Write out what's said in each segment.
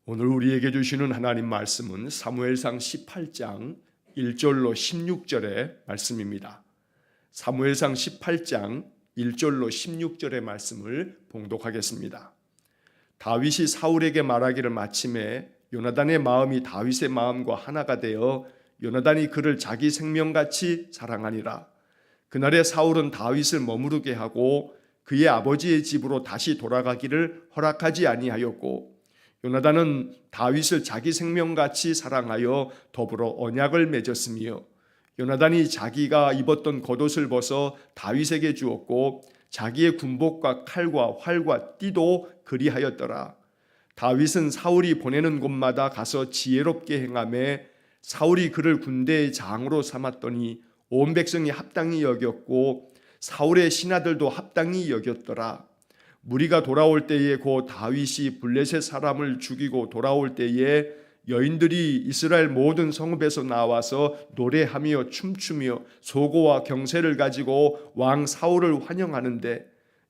오늘 우리에게 주시는 하나님 말씀은 사무엘상 18장 1절로 16절의 말씀입니다. 사무엘상 18장 1절로 16절의 말씀을 봉독하겠습니다. 다윗이 사울에게 말하기를 마침에 요나단의 마음이 다윗의 마음과 하나가 되어 요나단이 그를 자기 생명같이 사랑하니라. 그날에 사울은 다윗을 머무르게 하고 그의 아버지의 집으로 다시 돌아가기를 허락하지 아니하였고, 요나단은 다윗을 자기 생명같이 사랑하여 더불어 언약을 맺었으며, 요나단이 자기가 입었던 겉옷을 벗어 다윗에게 주었고 자기의 군복과 칼과 활과 띠도 그리하였더라. 다윗은 사울이 보내는 곳마다 가서 지혜롭게 행하며 사울이 그를 군대의 장으로 삼았더니 온 백성이 합당히 여겼고 사울의 신하들도 합당히 여겼더라. 무리가 돌아올 때에 곧 다윗이 블레셋 사람을 죽이고 돌아올 때에 여인들이 이스라엘 모든 성읍에서 나와서 노래하며 춤추며 소고와 경세를 가지고 왕 사울을 환영하는데,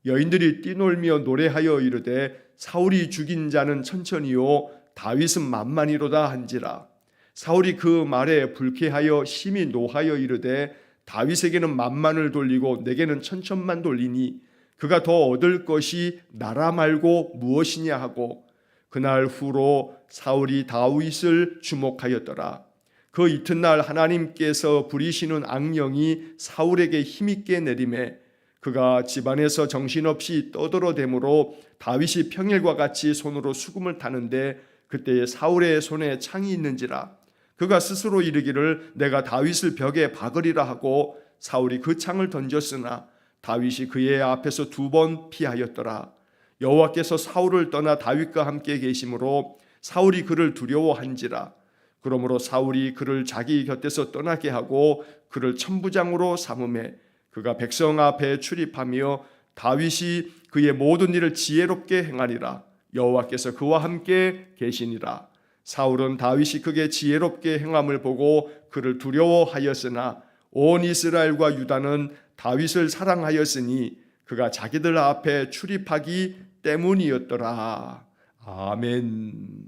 여인들이 뛰놀며 노래하여 이르되 사울이 죽인 자는 천천히요 다윗은 만만히로다 한지라. 사울이 그 말에 불쾌하여 심히 노하여 이르되 다윗에게는 만만을 돌리고 내게는 천천만 돌리니 그가 더 얻을 것이 나라 말고 무엇이냐 하고, 그날 후로 사울이 다윗을 주목하였더라. 그 이튿날 하나님께서 부리시는 악령이 사울에게 힘있게 내림에 그가 집안에서 정신없이 떠들어대므로 다윗이 평일과 같이 손으로 수금을 타는데 그때에 사울의 손에 창이 있는지라. 그가 스스로 이르기를 내가 다윗을 벽에 박으리라 하고 사울이 그 창을 던졌으나 다윗이 그의 앞에서 2번 피하였더라. 여호와께서 사울을 떠나 다윗과 함께 계심으로 사울이 그를 두려워한지라. 그러므로 사울이 그를 자기 곁에서 떠나게 하고 그를 천부장으로 삼음에 그가 백성 앞에 출입하며 다윗이 그의 모든 일을 지혜롭게 행하니라. 여호와께서 그와 함께 계시니라. 사울은 다윗이 그게 지혜롭게 행함을 보고 그를 두려워하였으나 온 이스라엘과 유다는 다윗을 사랑하였으니 그가 자기들 앞에 출입하기 때문이었더라. 아멘.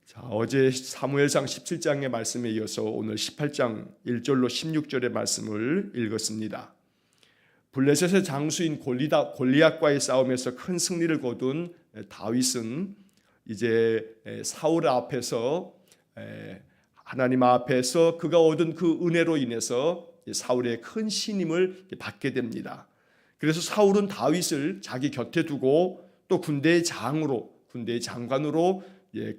자, 어제 사무엘상 17장의 말씀에 이어서 오늘 18장 1절로 16절의 말씀을 읽었습니다. 블레셋의 장수인 골리앗과의 싸움에서 큰 승리를 거둔 다윗은 이제 사울 앞에서 하나님 앞에서 그가 얻은 그 은혜로 인해서 사울의 큰 신임을 받게 됩니다. 그래서 사울은 다윗을 자기 곁에 두고 또 군대의 장관으로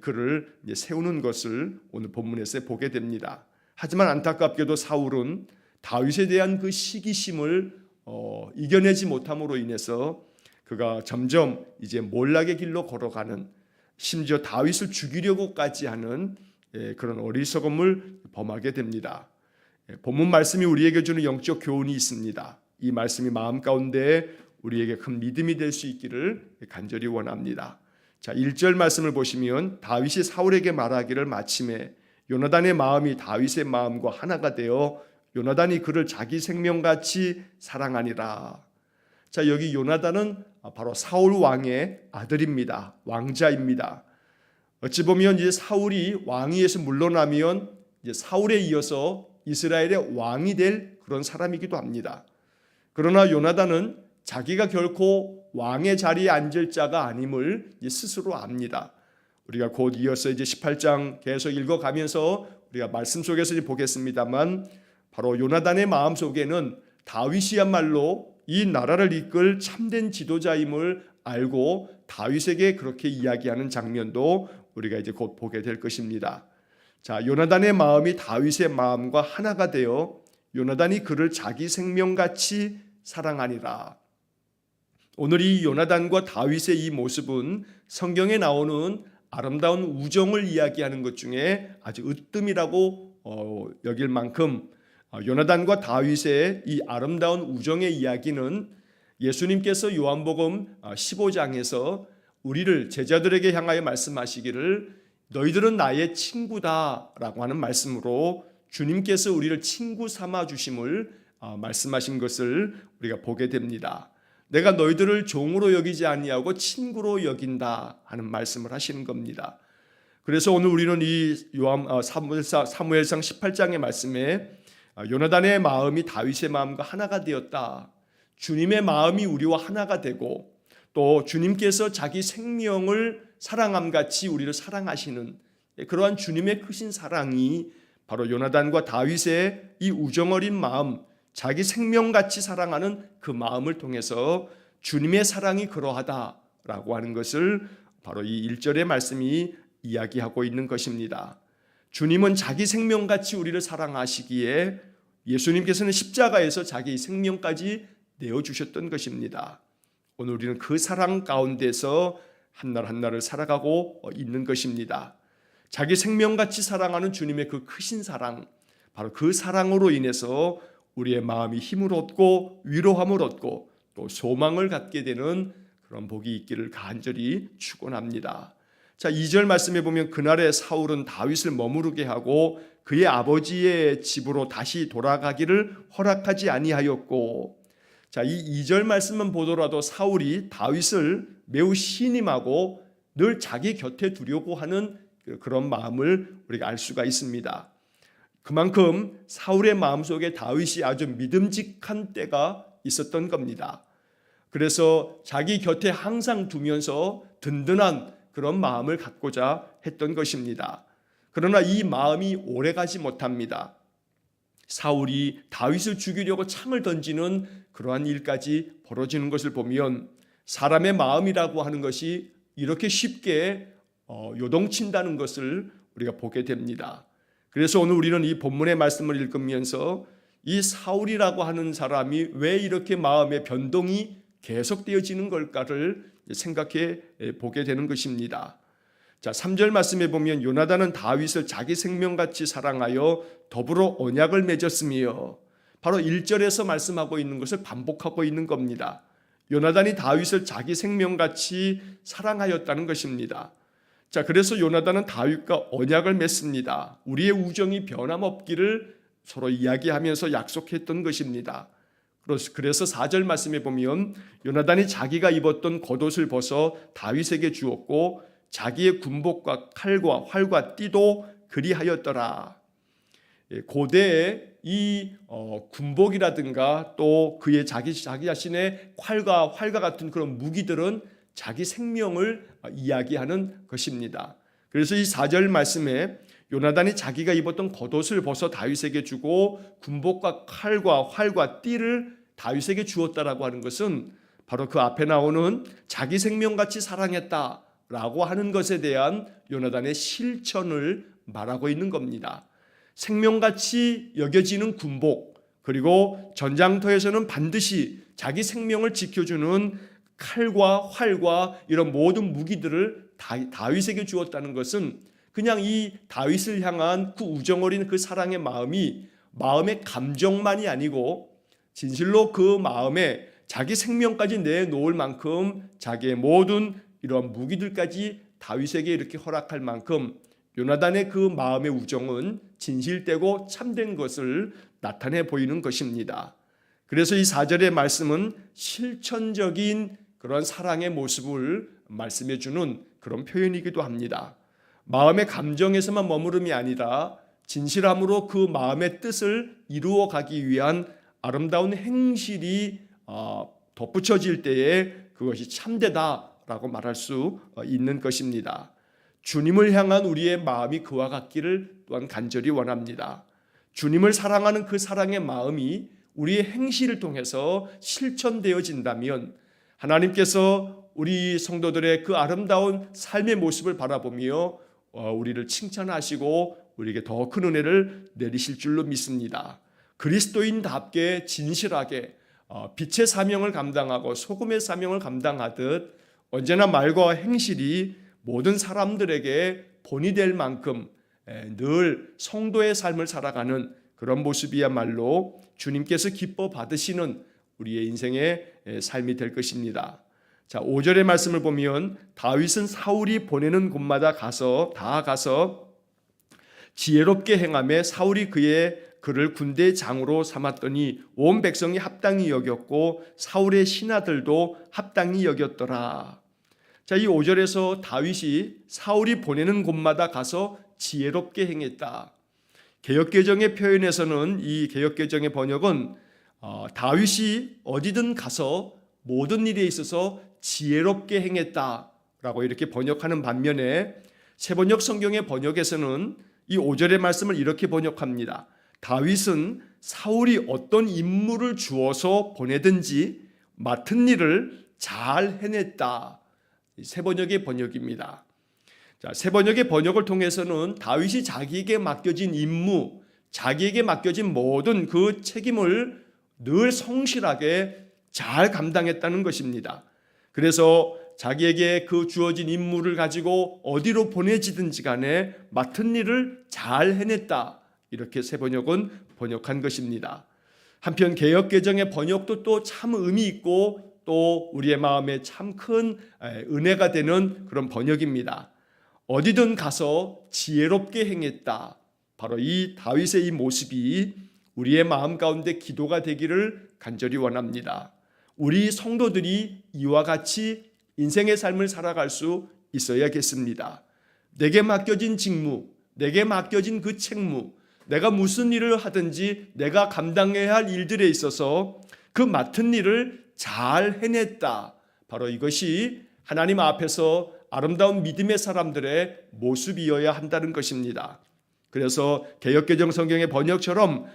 그를 세우는 것을 오늘 본문에서 보게 됩니다. 하지만 안타깝게도 사울은 다윗에 대한 그 시기심을 이겨내지 못함으로 인해서 그가 점점 이제 몰락의 길로 걸어가는, 심지어 다윗을 죽이려고까지 하는 그런 어리석음을 범하게 됩니다. 본문 말씀이 우리에게 주는 영적 교훈이 있습니다. 이 말씀이 마음 가운데 우리에게 큰 믿음이 될 수 있기를 간절히 원합니다. 자, 1절 말씀을 보시면 다윗이 사울에게 말하기를 마침에 요나단의 마음이 다윗의 마음과 하나가 되어 요나단이 그를 자기 생명같이 사랑하니라. 자, 여기 요나단은 바로 사울 왕의 아들입니다. 왕자입니다. 어찌 보면 이제 사울이 왕위에서 물러나면 이제 사울에 이어서 이스라엘의 왕이 될 그런 사람이기도 합니다. 그러나 요나단은 자기가 결코 왕의 자리에 앉을 자가 아님을 스스로 압니다. 우리가 곧 이어서 이제 18장 계속 읽어가면서 우리가 말씀 속에서 보겠습니다만, 바로 요나단의 마음 속에는 다윗이야말로 이 나라를 이끌 참된 지도자임을 알고 다윗에게 그렇게 이야기하는 장면도 우리가 이제 곧 보게 될 것입니다. 자, 요나단의 마음이 다윗의 마음과 하나가 되어 요나단이 그를 자기 생명같이 사랑하니라. 오늘 이 요나단과 다윗의 이 모습은 성경에 나오는 아름다운 우정을 이야기하는 것 중에 아주 으뜸이라고 여길 만큼, 요나단과 다윗의 이 아름다운 우정의 이야기는 예수님께서 요한복음 15장에서 우리를 제자들에게 향하여 말씀하시기를 너희들은 나의 친구다라고 하는 말씀으로 주님께서 우리를 친구 삼아 주심을 말씀하신 것을 우리가 보게 됩니다. 내가 너희들을 종으로 여기지 아니하고 친구로 여긴다 하는 말씀을 하시는 겁니다. 그래서 오늘 우리는 이 사무엘상 18장의 말씀에 요나단의 마음이 다윗의 마음과 하나가 되었다. 주님의 마음이 우리와 하나가 되고 또 주님께서 자기 생명을 사랑함 같이 우리를 사랑하시는 그러한 주님의 크신 사랑이 바로 요나단과 다윗의 이 우정어린 마음, 자기 생명같이 사랑하는 그 마음을 통해서 주님의 사랑이 그러하다라고 하는 것을 바로 이 1절의 말씀이 이야기하고 있는 것입니다. 주님은 자기 생명같이 우리를 사랑하시기에 예수님께서는 십자가에서 자기 생명까지 내어주셨던 것입니다. 오늘 우리는 그 사랑 가운데서 한날 한날을 살아가고 있는 것입니다. 자기 생명같이 사랑하는 주님의 그 크신 사랑, 바로 그 사랑으로 인해서 우리의 마음이 힘을 얻고 위로함을 얻고 또 소망을 갖게 되는 그런 복이 있기를 간절히 축원합니다. 자, 2절 말씀에 보면 그날에 사울은 다윗을 머무르게 하고 그의 아버지의 집으로 다시 돌아가기를 허락하지 아니하였고, 자, 이 2절 말씀만 보더라도 사울이 다윗을 매우 신임하고 늘 자기 곁에 두려고 하는 그런 마음을 우리가 알 수가 있습니다. 그만큼 사울의 마음속에 다윗이 아주 믿음직한 때가 있었던 겁니다. 그래서 자기 곁에 항상 두면서 든든한 그런 마음을 갖고자 했던 것입니다. 그러나 이 마음이 오래가지 못합니다. 사울이 다윗을 죽이려고 창을 던지는 그러한 일까지 벌어지는 것을 보면 사람의 마음이라고 하는 것이 이렇게 쉽게 요동친다는 것을 우리가 보게 됩니다. 그래서 오늘 우리는 이 본문의 말씀을 읽으면서 이 사울이라고 하는 사람이 왜 이렇게 마음의 변동이 계속되어지는 걸까를 생각해 보게 되는 것입니다. 자, 3절 말씀에 보면 요나단은 다윗을 자기 생명같이 사랑하여 더불어 언약을 맺었으며, 바로 1절에서 말씀하고 있는 것을 반복하고 있는 겁니다. 요나단이 다윗을 자기 생명같이 사랑하였다는 것입니다. 자, 그래서 요나단은 다윗과 언약을 맺습니다. 우리의 우정이 변함없기를 서로 이야기하면서 약속했던 것입니다. 그래서 4절 말씀에 보면 요나단이 자기가 입었던 겉옷을 벗어 다윗에게 주었고 자기의 군복과 칼과 활과 띠도 그리하였더라. 고대에 이 군복이라든가 또 그의 자기 자신의 칼과 활과 같은 그런 무기들은 자기 생명을 이야기하는 것입니다. 그래서 이 4절 말씀에 요나단이 자기가 입었던 겉옷을 벗어 다윗에게 주고 군복과 칼과 활과 띠를 다윗에게 주었다라고 하는 것은 바로 그 앞에 나오는 자기 생명같이 사랑했다라고 하는 것에 대한 요나단의 실천을 말하고 있는 겁니다. 생명같이 여겨지는 군복, 그리고 전장터에서는 반드시 자기 생명을 지켜주는 칼과 활과 이런 모든 무기들을 다윗에게 주었다는 것은 그냥 이 다윗을 향한 그 우정어린 그 사랑의 마음이 마음의 감정만이 아니고 진실로 그 마음에 자기 생명까지 내놓을 만큼 자기의 모든 이러한 무기들까지 다윗에게 이렇게 허락할 만큼 요나단의 그 마음의 우정은 진실되고 참된 것을 나타내 보이는 것입니다. 그래서 이 4절의 말씀은 실천적인 그런 사랑의 모습을 말씀해 주는 그런 표현이기도 합니다. 마음의 감정에서만 머무름이 아니라 진실함으로 그 마음의 뜻을 이루어 가기 위한 아름다운 행실이 덧붙여질 때에 그것이 참되다라고 말할 수 있는 것입니다. 주님을 향한 우리의 마음이 그와 같기를 또한 간절히 원합니다. 주님을 사랑하는 그 사랑의 마음이 우리의 행실을 통해서 실천되어진다면 하나님께서 우리 성도들의 그 아름다운 삶의 모습을 바라보며 우리를 칭찬하시고 우리에게 더 큰 은혜를 내리실 줄로 믿습니다. 그리스도인답게 진실하게 빛의 사명을 감당하고 소금의 사명을 감당하듯 언제나 말과 행실이 모든 사람들에게 본이 될 만큼 늘 성도의 삶을 살아가는 그런 모습이야말로 주님께서 기뻐 받으시는 우리의 인생의 삶이 될 것입니다. 자, 5절의 말씀을 보면 다윗은 사울이 보내는 곳마다 가서 지혜롭게 행하며 사울이 그의 그를 군대의 장으로 삼았더니 온 백성이 합당히 여겼고 사울의 신하들도 합당히 여겼더라. 자, 이 5절에서 다윗이 사울이 보내는 곳마다 가서 지혜롭게 행했다. 개역개정의 표현에서는, 이 개역개정의 번역은 다윗이 어디든 가서 모든 일에 있어서 지혜롭게 행했다라고 이렇게 번역하는 반면에 새번역 성경의 번역에서는 이 5절의 말씀을 이렇게 번역합니다. 다윗은 사울이 어떤 임무를 주어서 보내든지 맡은 일을 잘 해냈다. 새번역의 번역입니다. 자, 새번역의 번역을 통해서는 다윗이 자기에게 맡겨진 임무, 자기에게 맡겨진 모든 그 책임을 늘 성실하게 잘 감당했다는 것입니다. 그래서 자기에게 그 주어진 임무를 가지고 어디로 보내지든지 간에 맡은 일을 잘 해냈다. 이렇게 새번역은 번역한 것입니다. 한편 개역개정의 번역도 또 참 의미 있고 또 우리의 마음에 참 큰 은혜가 되는 그런 번역입니다. 어디든 가서 지혜롭게 행했다. 바로 이 다윗의 이 모습이 우리의 마음 가운데 기도가 되기를 간절히 원합니다. 우리 성도들이 이와 같이 인생의 삶을 살아갈 수 있어야겠습니다. 내게 맡겨진 직무, 내게 맡겨진 그 책무, 내가 무슨 일을 하든지 내가 감당해야 할 일들에 있어서 그 맡은 일을 잘 해냈다. 바로 이것이 하나님 앞에서 아름다운 믿음의 사람들의 모습이어야 한다는 것입니다. 그래서 개역개정 성경의 번역처럼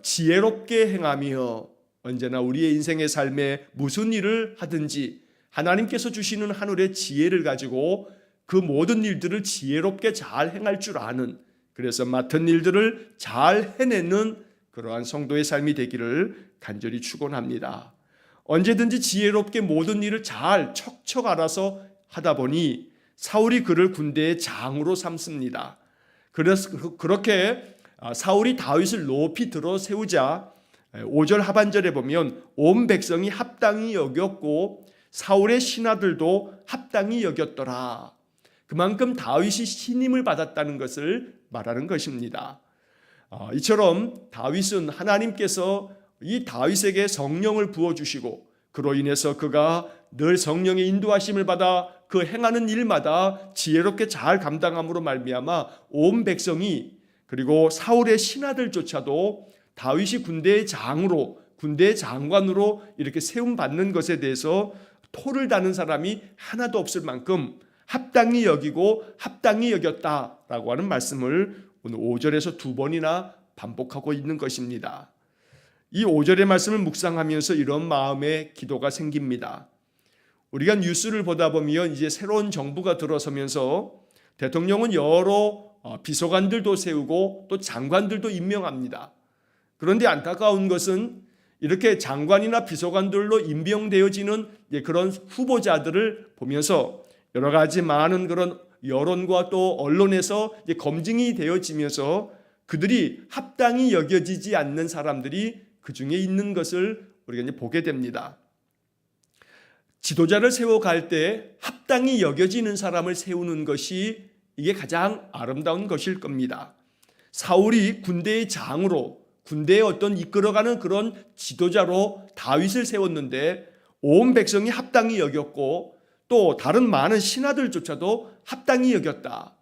지혜롭게 행하며 언제나 우리의 인생의 삶에 무슨 일을 하든지 하나님께서 주시는 하늘의 지혜를 가지고 그 모든 일들을 지혜롭게 잘 행할 줄 아는, 그래서 맡은 일들을 잘 해내는 그러한 성도의 삶이 되기를 간절히 축원합니다. 언제든지 지혜롭게 모든 일을 잘 척척 알아서 하다 보니 사울이 그를 군대의 장으로 삼습니다. 그래서 그렇게 사울이 다윗을 높이 들어 세우자 5절 하반절에 보면 온 백성이 합당히 여겼고 사울의 신하들도 합당히 여겼더라. 그만큼 다윗이 신임을 받았다는 것을 말하는 것입니다. 이처럼 다윗은 하나님께서 이 다윗에게 성령을 부어주시고 그로 인해서 그가 늘 성령의 인도하심을 받아 그 행하는 일마다 지혜롭게 잘 감당함으로 말미암아 온 백성이, 그리고 사울의 신하들조차도 다윗이 군대의 장으로, 군대의 장관으로 이렇게 세움받는 것에 대해서 토를 다는 사람이 하나도 없을 만큼 합당히 여기고 합당히 여겼다라고 하는 말씀을 오늘 5절에서 두 번이나 반복하고 있는 것입니다. 이 5절의 말씀을 묵상하면서 이런 마음의 기도가 생깁니다. 우리가 뉴스를 보다 보면 이제 새로운 정부가 들어서면서 대통령은 여러 비서관들도 세우고 또 장관들도 임명합니다. 그런데 안타까운 것은 이렇게 장관이나 비서관들로 임명되어지는 그런 후보자들을 보면서 여러 가지 많은 그런 여론과 또 언론에서 검증이 되어지면서 그들이 합당히 여겨지지 않는 사람들이 그 중에 있는 것을 우리가 이제 보게 됩니다. 지도자를 세워갈 때 합당히 여겨지는 사람을 세우는 것이 이게 가장 아름다운 것일 겁니다. 사울이 군대의 장으로, 군대에 어떤 이끌어가는 그런 지도자로 다윗을 세웠는데 온 백성이 합당히 여겼고 또 다른 많은 신하들조차도 합당히 여겼다.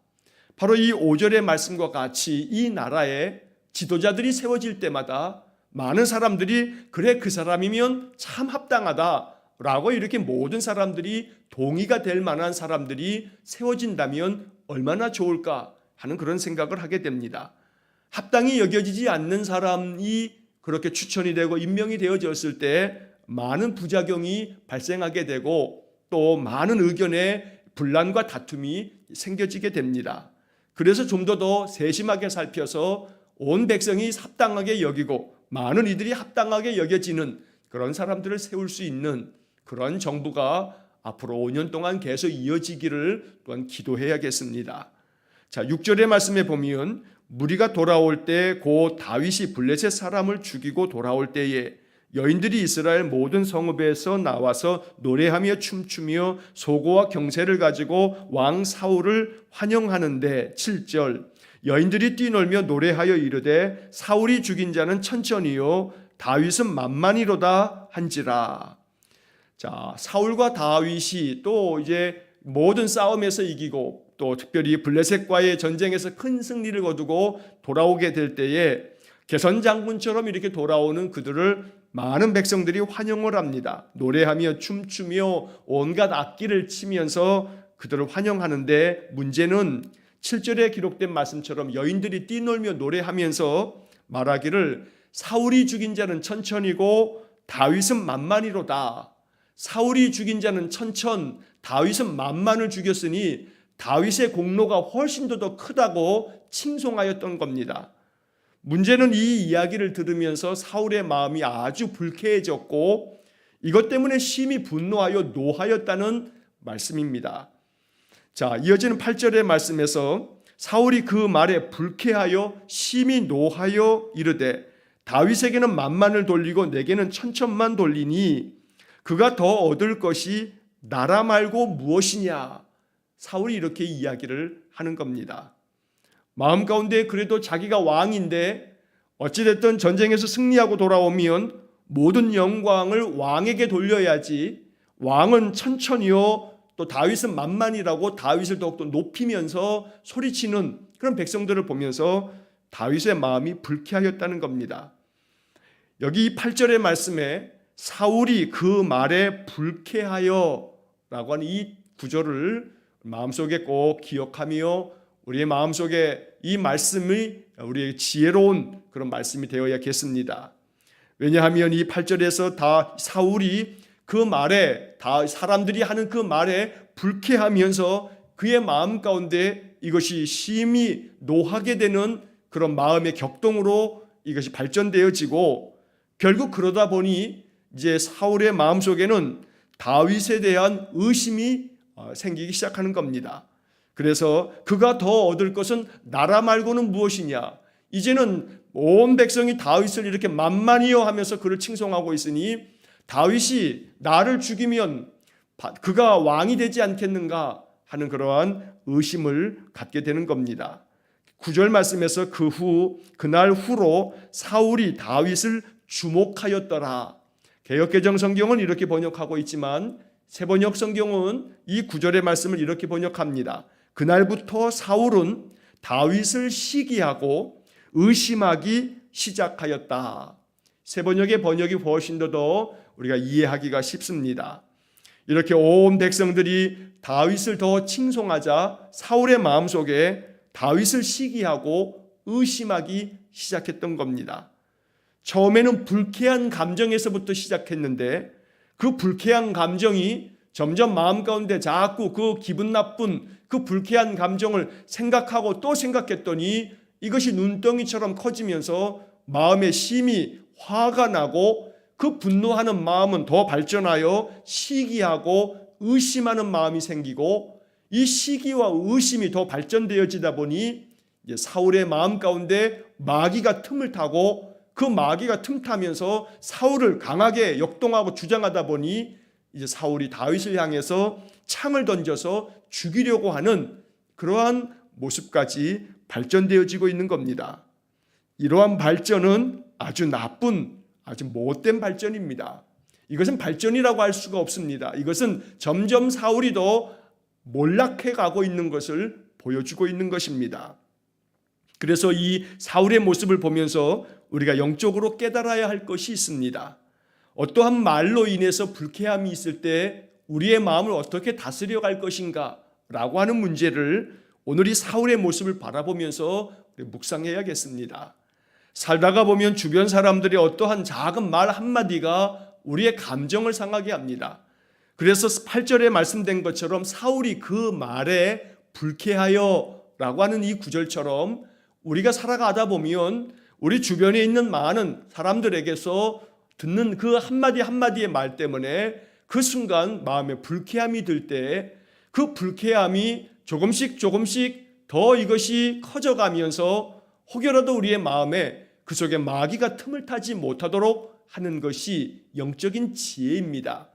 바로 이 5절의 말씀과 같이 이 나라에 지도자들이 세워질 때마다 많은 사람들이 그래 그 사람이면 참 합당하다라고 이렇게 모든 사람들이 동의가 될 만한 사람들이 세워진다면 얼마나 좋을까 하는 그런 생각을 하게 됩니다. 합당히 여겨지지 않는 사람이 그렇게 추천이 되고 임명이 되어졌을 때 많은 부작용이 발생하게 되고 또 많은 의견의 분란과 다툼이 생겨지게 됩니다. 그래서 좀 더 세심하게 살펴서 온 백성이 합당하게 여기고 많은 이들이 합당하게 여겨지는 그런 사람들을 세울 수 있는 그런 정부가 앞으로 5년 동안 계속 이어지기를 또한 기도해야겠습니다. 자, 6절의 말씀에 보면 무리가 돌아올 때 곧 다윗이 블레셋 사람을 죽이고 돌아올 때에 여인들이 이스라엘 모든 성읍에서 나와서 노래하며 춤추며 소고와 경새를 가지고 왕 사울을 환영하는데 7절 여인들이 뛰놀며 노래하여 이르되 사울이 죽인 자는 천천히요 다윗은 만만히로다 한지라. 자, 사울과 다윗이 또 이제 모든 싸움에서 이기고 또 특별히 블레셋과의 전쟁에서 큰 승리를 거두고 돌아오게 될 때에 개선 장군처럼 이렇게 돌아오는 그들을 많은 백성들이 환영을 합니다. 노래하며 춤추며 온갖 악기를 치면서 그들을 환영하는데 문제는 7절에 기록된 말씀처럼 여인들이 뛰놀며 노래하면서 말하기를 사울이 죽인 자는 천천이고 다윗은 만만히로다. 사울이 죽인 자는 천천, 다윗은 만만을 죽였으니 다윗의 공로가 훨씬 더 크다고 칭송하였던 겁니다. 문제는 이 이야기를 들으면서 사울의 마음이 아주 불쾌해졌고 이것 때문에 심히 분노하여 노하였다는 말씀입니다. 자, 이어지는 8절의 말씀에서 사울이 그 말에 불쾌하여 심히 노하여 이르되 다윗에게는 만만을 돌리고 내게는 천천만 돌리니 그가 더 얻을 것이 나라 말고 무엇이냐. 사울이 이렇게 이야기를 하는 겁니다. 마음 가운데 그래도 자기가 왕인데 어찌됐든 전쟁에서 승리하고 돌아오면 모든 영광을 왕에게 돌려야지 왕은 천천히요 또 다윗은 만만이라고 다윗을 더욱더 높이면서 소리치는 그런 백성들을 보면서 다윗의 마음이 불쾌하였다는 겁니다. 여기 8절의 말씀에 사울이 그 말에 불쾌하여 라고 하는 이 구절을 마음속에 꼭 기억하며 우리의 마음속에 이 말씀이 우리의 지혜로운 그런 말씀이 되어야겠습니다. 왜냐하면 이 8절에서 다 사울이 그 말에 다 사람들이 하는 그 말에 불쾌하면서 그의 마음 가운데 이것이 심히 노하게 되는 그런 마음의 격동으로 이것이 발전되어지고 결국 그러다 보니 이제 사울의 마음속에는 다윗에 대한 의심이 생기기 시작하는 겁니다. 그래서 그가 더 얻을 것은 나라 말고는 무엇이냐. 이제는 온 백성이 다윗을 이렇게 만만히여 하면서 그를 칭송하고 있으니 다윗이 나를 죽이면 그가 왕이 되지 않겠는가 하는 그러한 의심을 갖게 되는 겁니다. 9절 말씀에서 그날 후로 사울이 다윗을 주목하였더라. 개역개정 성경은 이렇게 번역하고 있지만 새번역 성경은 이 9절의 말씀을 이렇게 번역합니다. 그날부터 사울은 다윗을 시기하고 의심하기 시작하였다. 새번역의 번역이 훨씬 더 우리가 이해하기가 쉽습니다. 이렇게 온 백성들이 다윗을 더 칭송하자 사울의 마음속에 다윗을 시기하고 의심하기 시작했던 겁니다. 처음에는 불쾌한 감정에서부터 시작했는데 그 불쾌한 감정이 점점 마음 가운데 자꾸 그 기분 나쁜 그 불쾌한 감정을 생각하고 또 생각했더니 이것이 눈덩이처럼 커지면서 마음에 심히 화가 나고 그 분노하는 마음은 더 발전하여 시기하고 의심하는 마음이 생기고 이 시기와 의심이 더 발전되어지다 보니 이제 사울의 마음 가운데 마귀가 틈을 타고 그 마귀가 틈타면서 사울을 강하게 역동하고 주장하다 보니 이제 사울이 다윗을 향해서 창을 던져서 죽이려고 하는 그러한 모습까지 발전되어지고 있는 겁니다. 이러한 발전은 아주 나쁜, 아주 못된 발전입니다. 이것은 발전이라고 할 수가 없습니다. 이것은 점점 사울이 더 몰락해 가고 있는 것을 보여주고 있는 것입니다. 그래서 이 사울의 모습을 보면서 우리가 영적으로 깨달아야 할 것이 있습니다. 어떠한 말로 인해서 불쾌함이 있을 때 우리의 마음을 어떻게 다스려 갈 것인가 라고 하는 문제를 오늘 이 사울의 모습을 바라보면서 묵상해야겠습니다. 살다가 보면 주변 사람들의 어떠한 작은 말 한마디가 우리의 감정을 상하게 합니다. 그래서 8절에 말씀된 것처럼 사울이 그 말에 불쾌하여 라고 하는 이 구절처럼 우리가 살아가다 보면 우리 주변에 있는 많은 사람들에게서 듣는 그 한마디 한마디의 말 때문에 그 순간 마음에 불쾌함이 들 때 그 불쾌함이 조금씩 더 이것이 커져가면서 혹여라도 우리의 마음에 그 속에 마귀가 틈을 타지 못하도록 하는 것이 영적인 지혜입니다.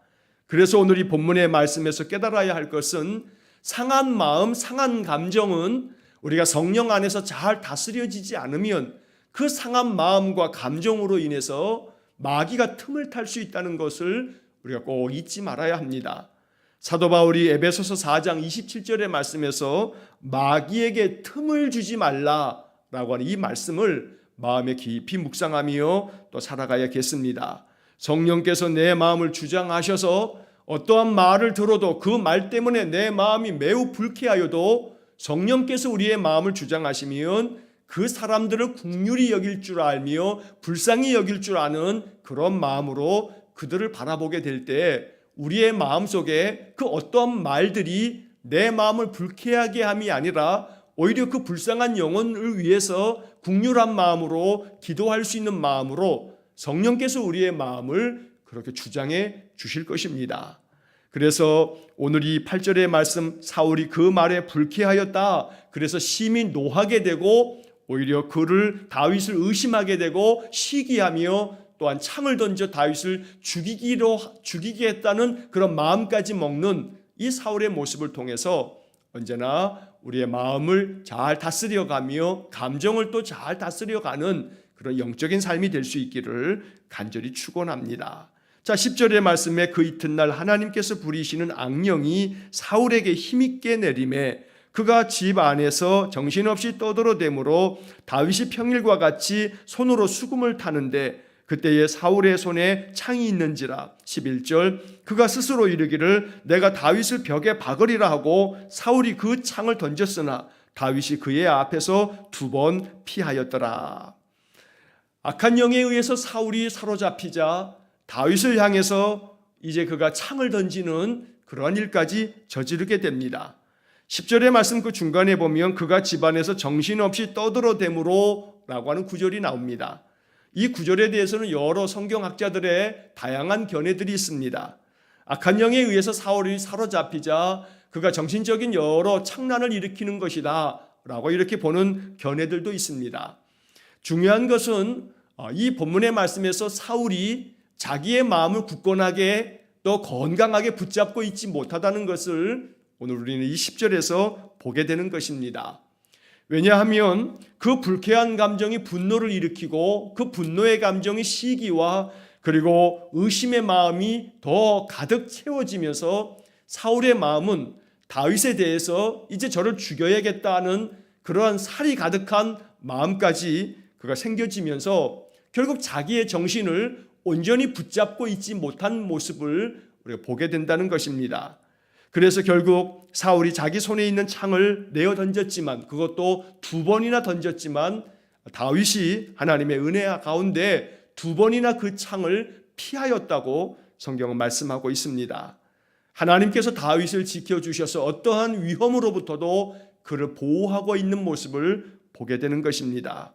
그래서 오늘 이 본문의 말씀에서 깨달아야 할 것은 상한 마음, 상한 감정은 우리가 성령 안에서 잘 다스려지지 않으면 그 상한 마음과 감정으로 인해서 마귀가 틈을 탈 수 있다는 것을 우리가 꼭 잊지 말아야 합니다. 사도 바울이 에베소서 4장 27절의 말씀에서 마귀에게 틈을 주지 말라라고 하는 이 말씀을 마음에 깊이 묵상하며 또 살아가야겠습니다. 성령께서 내 마음을 주장하셔서 어떠한 말을 들어도 그 말 때문에 내 마음이 매우 불쾌하여도 성령께서 우리의 마음을 주장하시면 그 사람들을 긍휼히 여길 줄 알며 불쌍히 여길 줄 아는 그런 마음으로 그들을 바라보게 될 때 우리의 마음속에 그 어떠한 말들이 내 마음을 불쾌하게 함이 아니라 오히려 그 불쌍한 영혼을 위해서 긍휼한 마음으로 기도할 수 있는 마음으로 성령께서 우리의 마음을 그렇게 주장해 주실 것입니다. 그래서 오늘 이 8절의 말씀, 사울이 그 말에 불쾌하였다. 그래서 심히 노하게 되고 오히려 그를 다윗을 의심하게 되고 시기하며 또한 창을 던져 다윗을 죽이겠다는 그런 마음까지 먹는 이 사울의 모습을 통해서 언제나 우리의 마음을 잘 다스려가며 감정을 또 잘 다스려가는 그런 영적인 삶이 될 수 있기를 간절히 축원합니다. 자, 10절의 말씀에 그 이튿날 하나님께서 부리시는 악령이 사울에게 힘있게 내림에 그가 집 안에서 정신없이 떠들어대므로 다윗이 평일과 같이 손으로 수금을 타는데 그때에 사울의 손에 창이 있는지라. 11절 그가 스스로 이르기를 내가 다윗을 벽에 박으리라 하고 사울이 그 창을 던졌으나 다윗이 그의 앞에서 2번 피하였더라. 악한 영에 의해서 사울이 사로잡히자 다윗을 향해서 이제 그가 창을 던지는 그러한 일까지 저지르게 됩니다. 10절의 말씀 그 중간에 보면 그가 집안에서 정신없이 떠들어대므로 라고 하는 구절이 나옵니다. 이 구절에 대해서는 여러 성경학자들의 다양한 견해들이 있습니다. 악한 영에 의해서 사울이 사로잡히자 그가 정신적인 여러 착란을 일으키는 것이다 라고 이렇게 보는 견해들도 있습니다. 중요한 것은 이 본문의 말씀에서 사울이 자기의 마음을 굳건하게 또 건강하게 붙잡고 있지 못하다는 것을 오늘 우리는 이 10절에서 보게 되는 것입니다. 왜냐하면 그 불쾌한 감정이 분노를 일으키고 그 분노의 감정이 시기와 그리고 의심의 마음이 더 가득 채워지면서 사울의 마음은 다윗에 대해서 이제 저를 죽여야겠다는 그러한 살이 가득한 마음까지 그가 생겨지면서 결국 자기의 정신을 온전히 붙잡고 있지 못한 모습을 우리가 보게 된다는 것입니다. 그래서 결국 사울이 자기 손에 있는 창을 내어 던졌지만 그것도 2번이나 던졌지만 다윗이 하나님의 은혜 가운데 2번이나 그 창을 피하였다고 성경은 말씀하고 있습니다. 하나님께서 다윗을 지켜주셔서 어떠한 위험으로부터도 그를 보호하고 있는 모습을 보게 되는 것입니다.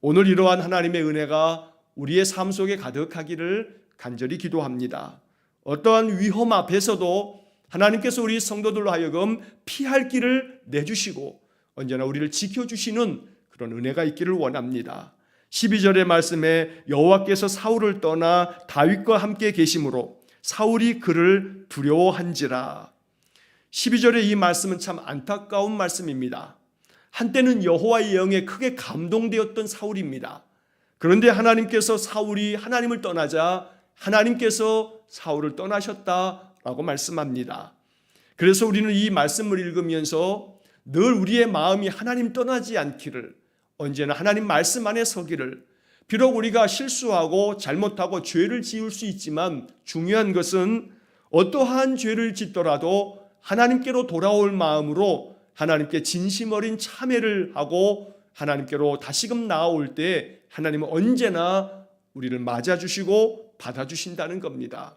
오늘 이러한 하나님의 은혜가 우리의 삶 속에 가득하기를 간절히 기도합니다. 어떠한 위험 앞에서도 하나님께서 우리 성도들로 하여금 피할 길을 내주시고 언제나 우리를 지켜주시는 그런 은혜가 있기를 원합니다. 12절의 말씀에 여호와께서 사울을 떠나 다윗과 함께 계심으로 사울이 그를 두려워한지라. 12절의 이 말씀은 참 안타까운 말씀입니다. 한때는 여호와의 영에 크게 감동되었던 사울입니다. 그런데 하나님께서 사울이 하나님을 떠나자 하나님께서 사울을 떠나셨다라고 말씀합니다. 그래서 우리는 이 말씀을 읽으면서 늘 우리의 마음이 하나님 떠나지 않기를, 언제나 하나님 말씀 안에 서기를, 비록 우리가 실수하고 잘못하고 죄를 지을 수 있지만 중요한 것은 어떠한 죄를 짓더라도 하나님께로 돌아올 마음으로 하나님께 진심 어린 참회를 하고 하나님께로 다시금 나아올 때 하나님은 언제나 우리를 맞아주시고 받아주신다는 겁니다.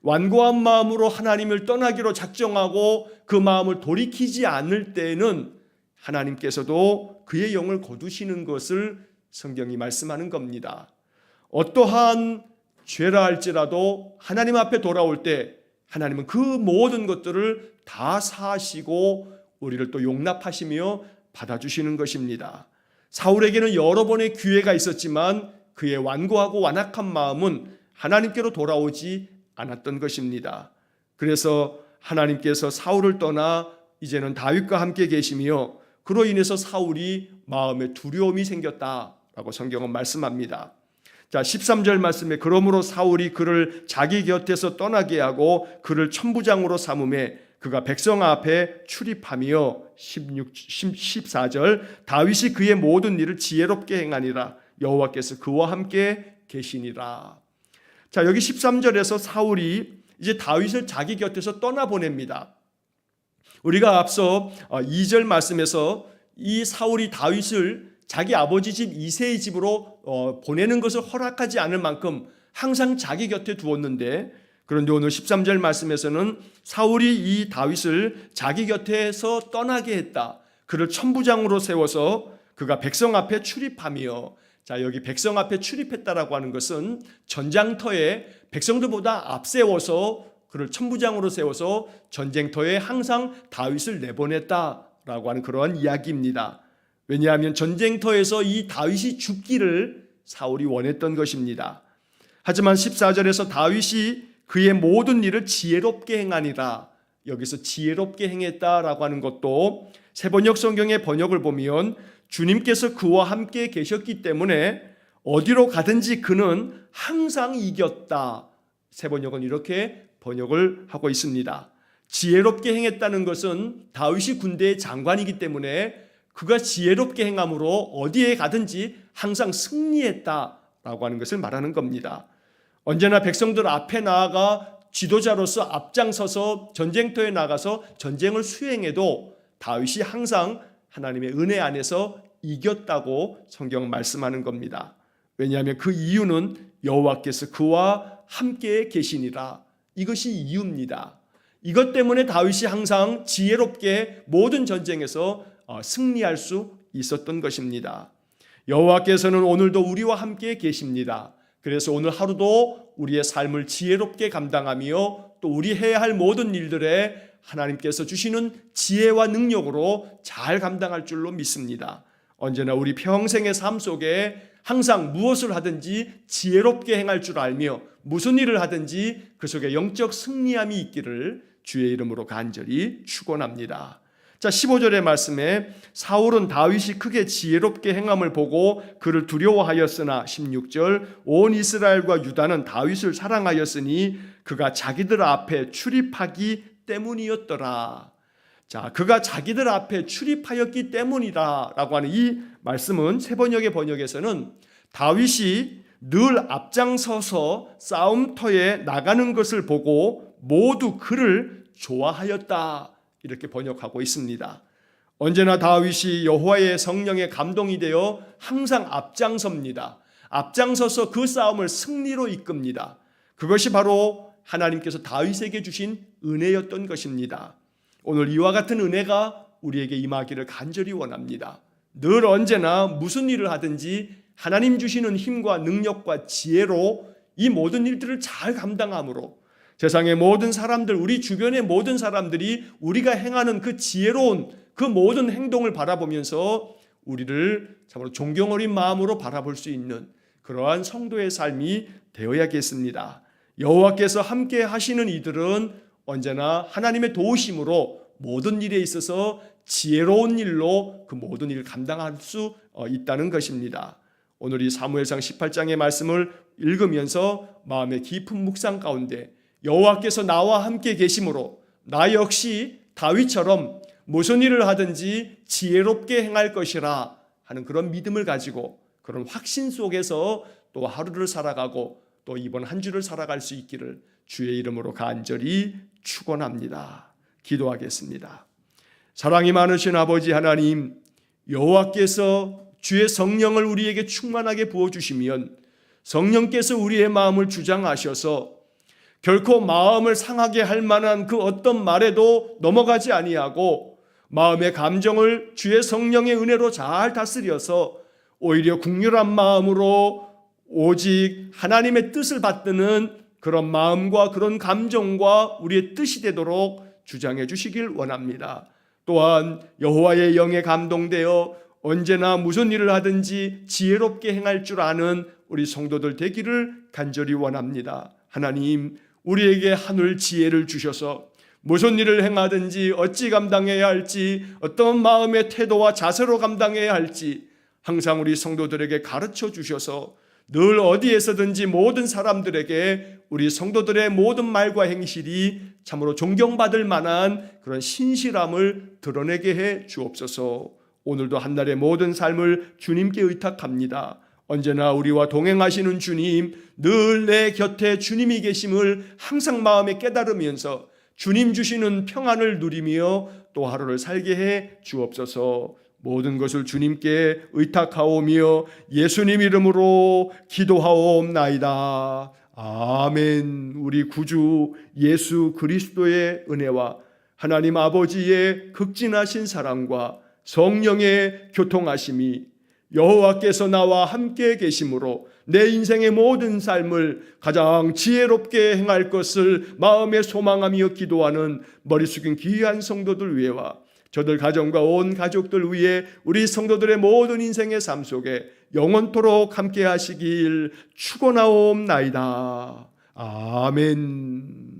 완고한 마음으로 하나님을 떠나기로 작정하고 그 마음을 돌이키지 않을 때에는 하나님께서도 그의 영을 거두시는 것을 성경이 말씀하는 겁니다. 어떠한 죄라 할지라도 하나님 앞에 돌아올 때 하나님은 그 모든 것들을 다 사하시고 우리를 또 용납하시며 받아주시는 것입니다. 사울에게는 여러 번의 기회가 있었지만 그의 완고하고 완악한 마음은 하나님께로 돌아오지 않았던 것입니다. 그래서 하나님께서 사울을 떠나 이제는 다윗과 함께 계시며 그로 인해서 사울이 마음에 두려움이 생겼다라고 성경은 말씀합니다. 자, 13절 말씀에 그러므로 사울이 그를 자기 곁에서 떠나게 하고 그를 천부장으로 삼음에 그가 백성 앞에 출입하며 14절 다윗이 그의 모든 일을 지혜롭게 행하니라 여호와께서 그와 함께 계시니라. 자, 여기 13절에서 사울이 이제 다윗을 자기 곁에서 떠나보냅니다. 우리가 앞서 2절 말씀에서 이 사울이 다윗을 자기 아버지 집 이새의 집으로 보내는 것을 허락하지 않을 만큼 항상 자기 곁에 두었는데, 그런데 오늘 13절 말씀에서는 사울이 이 다윗을 자기 곁에서 떠나게 했다. 그를 천부장으로 세워서 그가 백성 앞에 출입하며, 자, 여기 백성 앞에 출입했다라고 하는 것은 전장터에 백성들보다 앞세워서 그를 천부장으로 세워서 전쟁터에 항상 다윗을 내보냈다라고 하는 그러한 이야기입니다. 왜냐하면 전쟁터에서 이 다윗이 죽기를 사울이 원했던 것입니다. 하지만 14절에서 다윗이 그의 모든 일을 지혜롭게 행하니라, 여기서 지혜롭게 행했다라고 하는 것도 새번역 성경의 번역을 보면 주님께서 그와 함께 계셨기 때문에 어디로 가든지 그는 항상 이겼다. 새번역은 이렇게 번역을 하고 있습니다. 지혜롭게 행했다는 것은 다윗이 군대의 장관이기 때문에 그가 지혜롭게 행함으로 어디에 가든지 항상 승리했다라고 하는 것을 말하는 겁니다. 언제나 백성들 앞에 나아가 지도자로서 앞장서서 전쟁터에 나가서 전쟁을 수행해도 다윗이 항상 하나님의 은혜 안에서 이겼다고 성경은 말씀하는 겁니다. 왜냐하면 그 이유는 여호와께서 그와 함께 계시니라. 이것이 이유입니다. 이것 때문에 다윗이 항상 지혜롭게 모든 전쟁에서 승리할 수 있었던 것입니다. 여호와께서는 오늘도 우리와 함께 계십니다. 그래서 오늘 하루도 우리의 삶을 지혜롭게 감당하며 또 우리 해야 할 모든 일들에 하나님께서 주시는 지혜와 능력으로 잘 감당할 줄로 믿습니다. 언제나 우리 평생의 삶 속에 항상 무엇을 하든지 지혜롭게 행할 줄 알며 무슨 일을 하든지 그 속에 영적 승리함이 있기를 주의 이름으로 간절히 축원합니다. 자, 15절의 말씀에 사울은 다윗이 크게 지혜롭게 행함을 보고 그를 두려워하였으나 16절 온 이스라엘과 유다는 다윗을 사랑하였으니 그가 자기들 앞에 출입하기 때문이었더라. 자, 그가 자기들 앞에 출입하였기 때문이다라고 하는 이 말씀은 새번역의 번역에서는 다윗이 늘 앞장서서 싸움터에 나가는 것을 보고 모두 그를 좋아하였다, 이렇게 번역하고 있습니다. 언제나 다윗이 여호와의 성령에 감동이 되어 항상 앞장섭니다. 앞장서서 그 싸움을 승리로 이끕니다. 그것이 바로 하나님께서 다윗에게 주신 은혜였던 것입니다. 오늘 이와 같은 은혜가 우리에게 임하기를 간절히 원합니다. 늘 언제나 무슨 일을 하든지 하나님 주시는 힘과 능력과 지혜로 이 모든 일들을 잘 감당함으로 세상의 모든 사람들, 우리 주변의 모든 사람들이 우리가 행하는 그 지혜로운 그 모든 행동을 바라보면서 우리를 참으로 존경 어린 마음으로 바라볼 수 있는 그러한 성도의 삶이 되어야겠습니다. 여호와께서 함께 하시는 이들은 언제나 하나님의 도우심으로 모든 일에 있어서 지혜로운 일로 그 모든 일을 감당할 수 있다는 것입니다. 오늘 이 사무엘상 18장의 말씀을 읽으면서 마음의 깊은 묵상 가운데 여호와께서 나와 함께 계심으로 나 역시 다윗처럼 무슨 일을 하든지 지혜롭게 행할 것이라 하는 그런 믿음을 가지고 그런 확신 속에서 또 하루를 살아가고 또 이번 한 주를 살아갈 수 있기를 주의 이름으로 간절히 축원합니다. 기도하겠습니다. 사랑이 많으신 아버지 하나님, 여호와께서 주의 성령을 우리에게 충만하게 부어주시면 성령께서 우리의 마음을 주장하셔서 결코 마음을 상하게 할 만한 그 어떤 말에도 넘어가지 아니하고 마음의 감정을 주의 성령의 은혜로 잘 다스려서 오히려 국률한 마음으로 오직 하나님의 뜻을 받드는 그런 마음과 그런 감정과 우리의 뜻이 되도록 주장해 주시길 원합니다. 또한 여호와의 영에 감동되어 언제나 무슨 일을 하든지 지혜롭게 행할 줄 아는 우리 성도들 되기를 간절히 원합니다. 하나님, 우리에게 하늘 지혜를 주셔서 무슨 일을 행하든지 어찌 감당해야 할지, 어떤 마음의 태도와 자세로 감당해야 할지 항상 우리 성도들에게 가르쳐 주셔서 늘 어디에서든지 모든 사람들에게 우리 성도들의 모든 말과 행실이 참으로 존경받을 만한 그런 신실함을 드러내게 해 주옵소서. 오늘도 한날의 모든 삶을 주님께 의탁합니다. 언제나 우리와 동행하시는 주님, 늘 내 곁에 주님이 계심을 항상 마음에 깨달으면서 주님 주시는 평안을 누리며 또 하루를 살게 해 주옵소서. 모든 것을 주님께 의탁하오며 예수님 이름으로 기도하옵나이다. 아멘. 우리 구주 예수 그리스도의 은혜와 하나님 아버지의 극진하신 사랑과 성령의 교통하심이 여호와께서 나와 함께 계심으로 내 인생의 모든 삶을 가장 지혜롭게 행할 것을 마음에 소망하며 기도하는 머리 숙인 귀한 성도들 위에와 저들 가정과 온 가족들 위해 우리 성도들의 모든 인생의 삶 속에 영원토록 함께 하시길 축원하옵나이다. 아멘.